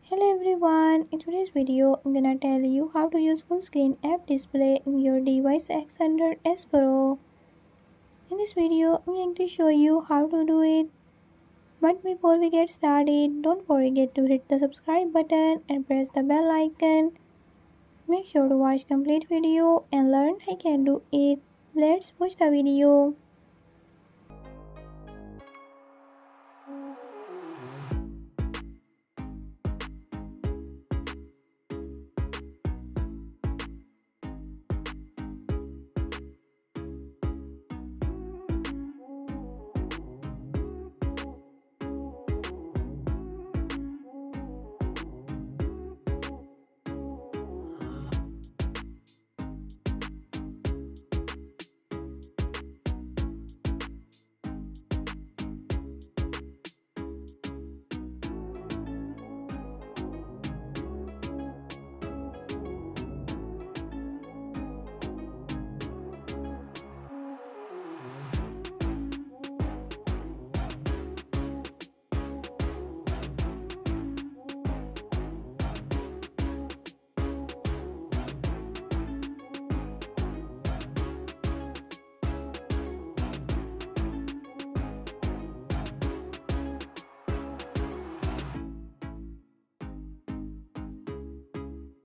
Hello everyone, in today's video I'm gonna tell you how to use full screen app display in your device X100 Pro. In this video I'm going to show you how to do it. But before we get started, don't forget to hit the subscribe button and press the bell icon. Make sure to watch complete video and learn I can do it. Let's watch the video.